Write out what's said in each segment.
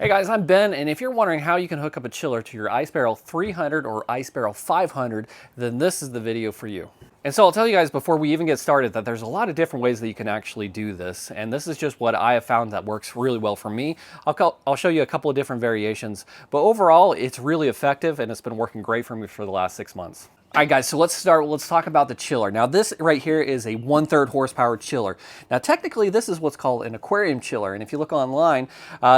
Hey guys, I'm Ben, and if you're wondering how you can hook up a chiller to your Ice Barrel 300 or Ice Barrel 500, then this is the video for you. And so I'll tell you guys before we even get started that there's a lot of different ways that you can actually do this, and this is just what I have found that works really well for me. I'll show you a couple of different variations, but overall it's really effective and it's been working great for me for the last 6 months. All right guys, so let's talk about the chiller. Now this right here is a 1/3 horsepower chiller. Now technically this is what's called an aquarium chiller, and if you look online,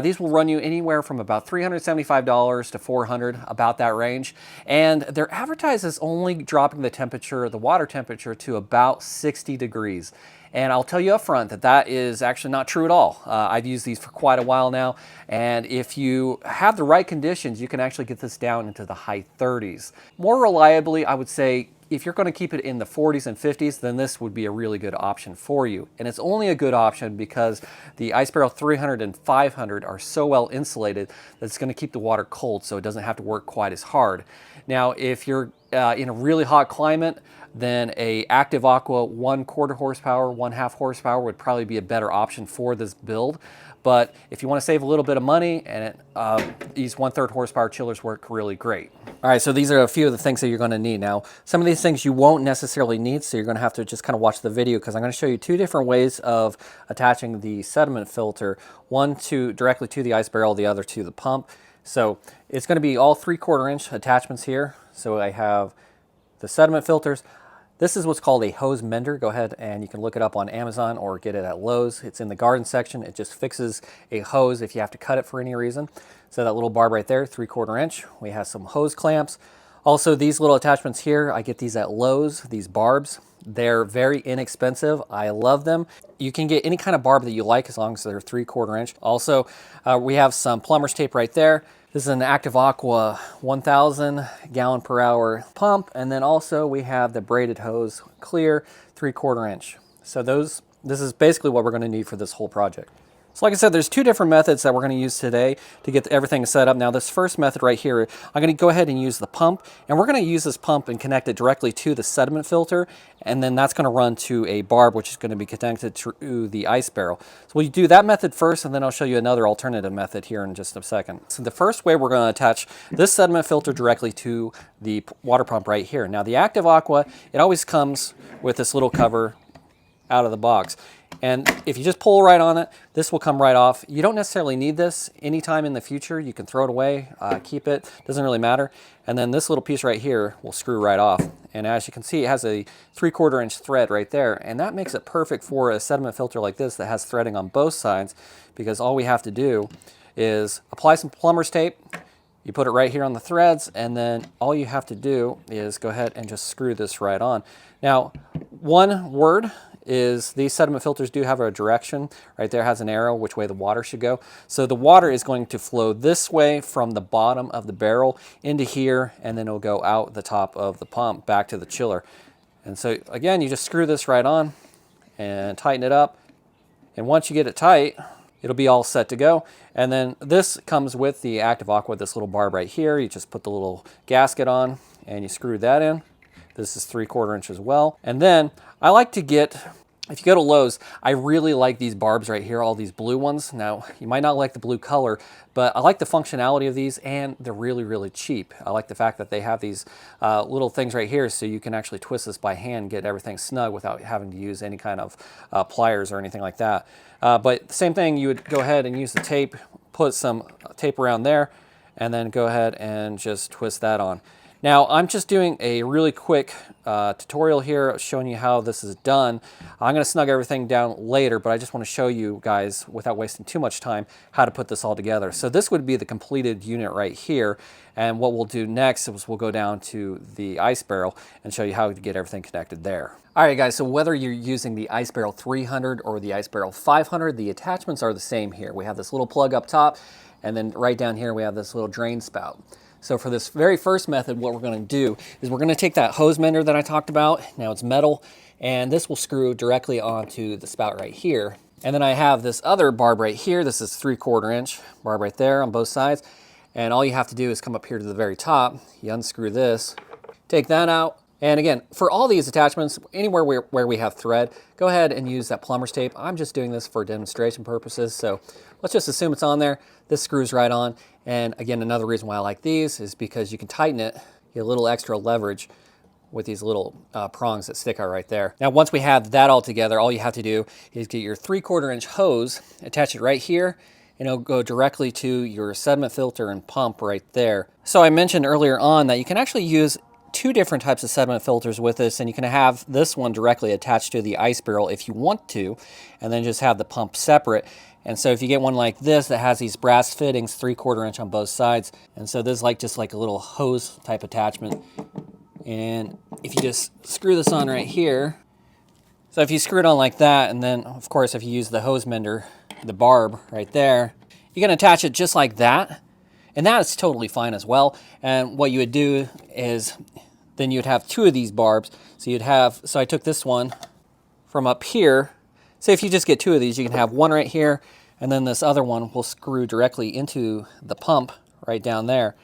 these will run you anywhere from about $375 to $400, about that range. And they're advertised as only dropping the temperature, the water temperature, to about 60 degrees. And I'll tell you up front that that is actually not true at all. I've used these for quite a while now, and if you have the right conditions, you can actually get this down into the high 30s. More reliably, I would say if you're going to keep it in the 40s and 50s, then this would be a really good option for you. And it's only a good option because the Ice Barrel 300 and 500 are so well insulated that it's going to keep the water cold, so it doesn't have to work quite as hard. Now, if you're in a really hot climate, then a Active Aqua 1/4 horsepower, 1/2 horsepower would probably be a better option for this build. But if you want to save a little bit of money, and these 1/3 horsepower chillers work really great. All right, so these are a few of the things that you're going to need. Now, some of these things you won't necessarily need, so you're going to have to just kind of watch the video because I'm going to show you two different ways of attaching the sediment filter, one directly to the ice barrel, the other to the pump. So it's going to be all 3/4 inch attachments here. So I have the sediment filters. This is what's called a hose mender. Go ahead and you can look it up on Amazon or get it at Lowe's. It's in the garden section. It just fixes a hose if you have to cut it for any reason. So that little barb right there, 3/4 inch. We have some hose clamps. Also, these little attachments here, I get these at Lowe's, these barbs. They're very inexpensive. I love them. You can get any kind of barb that you like as long as they're 3/4 inch. Also, we have some plumber's tape right there. This is an Active Aqua 1,000 gallon per hour pump. And then also we have the braided hose, clear, 3/4 inch. So this is basically what we're going to need for this whole project. So like I said, there's two different methods that we're going to use today to get everything set up. Now this first method right here, I'm going to go ahead and use the pump, and we're going to use this pump and connect it directly to the sediment filter, and then that's going to run to a barb which is going to be connected to the ice barrel. So we'll do that method first, and then I'll show you another alternative method here in just a second. So the first way, we're going to attach this sediment filter directly to the water pump right here. Now the Active Aqua, it always comes with this little cover out of the box. And if you just pull right on it, this will come right off. You don't necessarily need this anytime in the future. You can throw it away, keep it, doesn't really matter. And then this little piece right here will screw right off. And as you can see, it has a 3/4 inch thread right there. And that makes it perfect for a sediment filter like this that has threading on both sides, because all we have to do is apply some plumber's tape. You put it right here on the threads, and then all you have to do is go ahead and just screw this right on. Now, one word is these sediment filters do have a direction. Right there has an arrow which way the water should go. So the water is going to flow this way from the bottom of the barrel into here, and then it'll go out the top of the pump back to the chiller. And so again, you just screw this right on and tighten it up. And once you get it tight, it'll be all set to go. And then this comes with the Active Aqua, this little barb right here. You just put the little gasket on and you screw that in. This is 3/4 inch as well. And then I like to get, if you go to Lowe's, I really like these barbs right here, all these blue ones. Now, you might not like the blue color, but I like the functionality of these, and they're really, really cheap. I like the fact that they have these little things right here, so you can actually twist this by hand, get everything snug without having to use any kind of pliers or anything like that. But the same thing, you would go ahead and use the tape, put some tape around there, and then go ahead and just twist that on. Now, I'm just doing a really quick tutorial here showing you how this is done. I'm going to snug everything down later, but I just want to show you guys, without wasting too much time, how to put this all together. So this would be the completed unit right here, and what we'll do next is we'll go down to the ice barrel and show you how to get everything connected there. All right, guys, so whether you're using the Ice Barrel 300 or the Ice Barrel 500, the attachments are the same here. We have this little plug up top, and then right down here we have this little drain spout. So for this very first method, what we're going to do is we're going to take that hose mender that I talked about. Now it's metal, and this will screw directly onto the spout right here. And then I have this other barb right here. This is 3/4 inch barb right there on both sides. And all you have to do is come up here to the very top. You unscrew this, take that out, And again, for all these attachments, anywhere where we have thread, go ahead and use that plumber's tape. I'm just doing this for demonstration purposes, so let's just assume it's on there. This screws right on. And again, another reason why I like these is because you can tighten it, get a little extra leverage with these little prongs that stick out right there. Now, once we have that all together, all you have to do is get your 3/4 inch hose, attach it right here, and it'll go directly to your sediment filter and pump right there. So I mentioned earlier on that you can actually use two different types of sediment filters with this, and you can have this one directly attached to the ice barrel if you want to, and then just have the pump separate. And so if you get one like this that has these brass fittings, 3/4 inch on both sides, and so this is like just like a little hose type attachment. And if you just screw this on right here, so if you screw it on like that, and then of course if you use the hose mender, the barb right there, you can attach it just like that. And that is totally fine as well. And what you would do is then you'd have two of these barbs. So you'd have, so I took this one from up here. Say if you just get two of these, you can have one right here, and then this other one will screw directly into the pump right down there.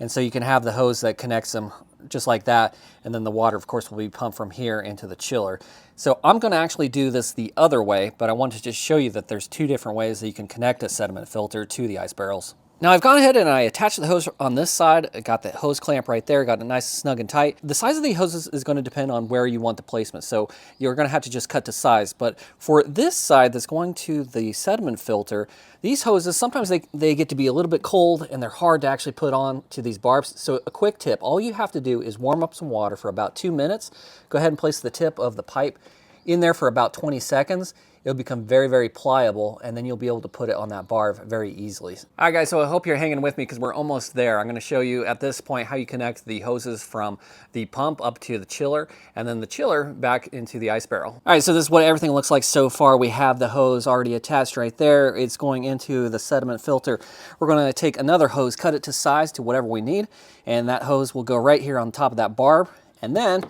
And so you can have the hose that connects them just like that. And then the water, of course, will be pumped from here into the chiller. So I'm going to actually do this the other way, but I wanted to just show you that there's two different ways that you can connect a sediment filter to the ice barrels. Now I've gone ahead and I attached the hose on this side. I got the hose clamp right there, got it nice, snug and tight. The size of the hoses is going to depend on where you want the placement, so you're going to have to just cut to size. But for this side that's going to the sediment filter, these hoses, sometimes they get to be a little bit cold and they're hard to actually put on to these barbs. So a quick tip, all you have to do is warm up some water for about 2 minutes. Go ahead and place the tip of the pipe in there for about 20 seconds. It'll become very, very pliable, and then you'll be able to put it on that barb very easily. All right, guys, so I hope you're hanging with me because we're almost there. I'm going to show you at this point how you connect the hoses from the pump up to the chiller, and then the chiller back into the ice barrel. All right, so this is what everything looks like so far. We have the hose already attached right there. It's going into the sediment filter. We're going to take another hose, cut it to size to whatever we need, and that hose will go right here on top of that barb. And then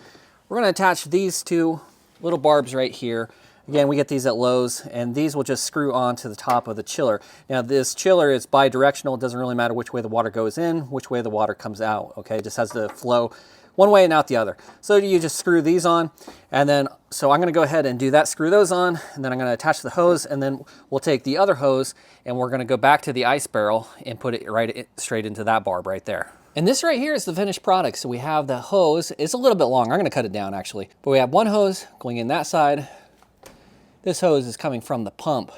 we're going to attach these two little barbs right here. Again, we get these at Lowe's, and these will just screw onto the top of the chiller. Now, this chiller is bi-directional. It doesn't really matter which way the water goes in, which way the water comes out, okay? It just has to flow one way and out the other. So you just screw these on, and then, so I'm gonna go ahead and do that, screw those on, and then I'm gonna attach the hose, and then we'll take the other hose, and we're gonna go back to the ice barrel and put it straight into that barb right there. And this right here is the finished product. So we have the hose. It's a little bit long. I'm gonna cut it down actually. But we have one hose going in that side. This hose is coming from the pump,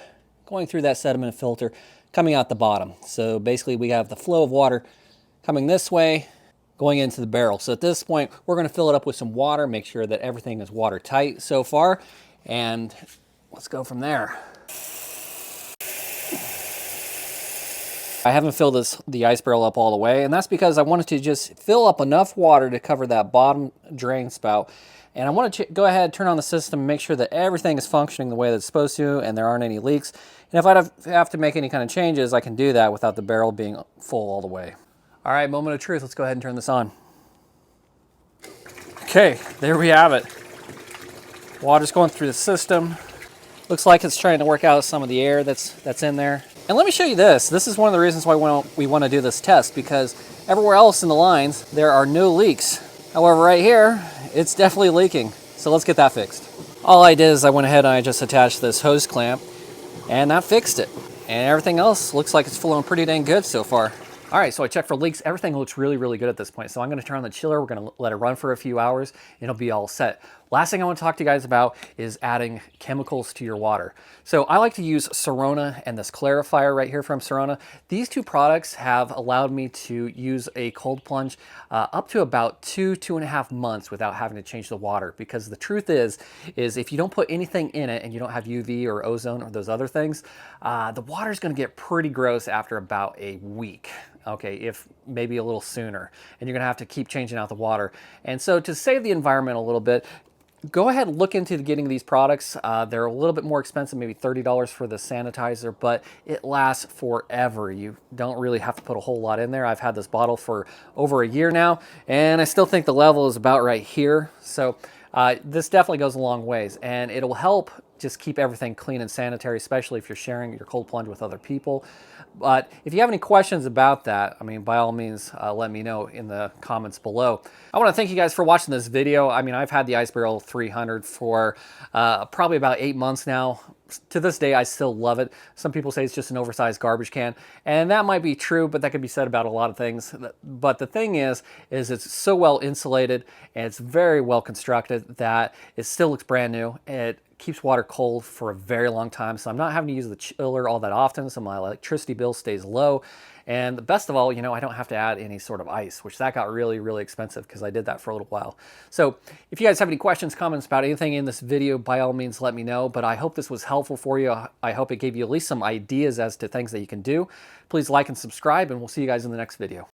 going through that sediment filter, coming out the bottom. So basically we have the flow of water coming this way, going into the barrel. So at this point, we're gonna fill it up with some water, make sure that everything is watertight so far, and let's go from there. I haven't filled the ice barrel up all the way, and that's because I wanted to just fill up enough water to cover that bottom drain spout. And I want to go ahead and turn on the system and make sure that everything is functioning the way that it's supposed to and there aren't any leaks. And if I have to make any kind of changes, I can do that without the barrel being full all the way. All right, moment of truth. Let's go ahead and turn this on. Okay, there we have it. Water's going through the system. Looks like it's trying to work out some of the air that's in there. And let me show you this. This is one of the reasons why we want to do this test, because everywhere else in the lines, there are no leaks. However, right here, it's definitely leaking. So let's get that fixed. All I did is I went ahead and I just attached this hose clamp, and that fixed it. And everything else looks like it's flowing pretty dang good so far. All right, so I checked for leaks. Everything looks really, really good at this point. So I'm gonna turn on the chiller. We're gonna let it run for a few hours, and it'll be all set. Last thing I want to talk to you guys about is adding chemicals to your water. So I like to use Sorona and this clarifier right here from Sorona. These two products have allowed me to use a cold plunge up to about 2.5 months without having to change the water. Because the truth is if you don't put anything in it and you don't have UV or ozone or those other things, the water's gonna get pretty gross after about a week. Okay, if maybe a little sooner, and you're gonna have to keep changing out the water. And so to save the environment a little bit, go ahead and look into getting these products. They're a little bit more expensive, maybe $30 for the sanitizer, but it lasts forever. You don't really have to put a whole lot in there. I've had this bottle for over a year now, and I still think the level is about right here. So this definitely goes a long ways, and it'll help just keep everything clean and sanitary, especially if you're sharing your cold plunge with other people. But if you have any questions about that, I mean, by all means, let me know in the comments below. I want to thank you guys for watching this video. I mean, I've had the Ice Barrel 300 for probably about 8 months now. To this day, I still love it. Some people say it's just an oversized garbage can, and that might be true, but that could be said about a lot of things. But the thing is it's so well insulated and it's very well constructed that it still looks brand new. It keeps water cold for a very long time, so I'm not having to use the chiller all that often, so my electricity bill stays low. And the best of all, you know, I don't have to add any sort of ice, which that got really, really expensive because I did that for a little while. So if you guys have any questions, comments about anything in this video, by all means, let me know. But I hope this was helpful for you. I hope it gave you at least some ideas as to things that you can do. Please like and subscribe, and we'll see you guys in the next video.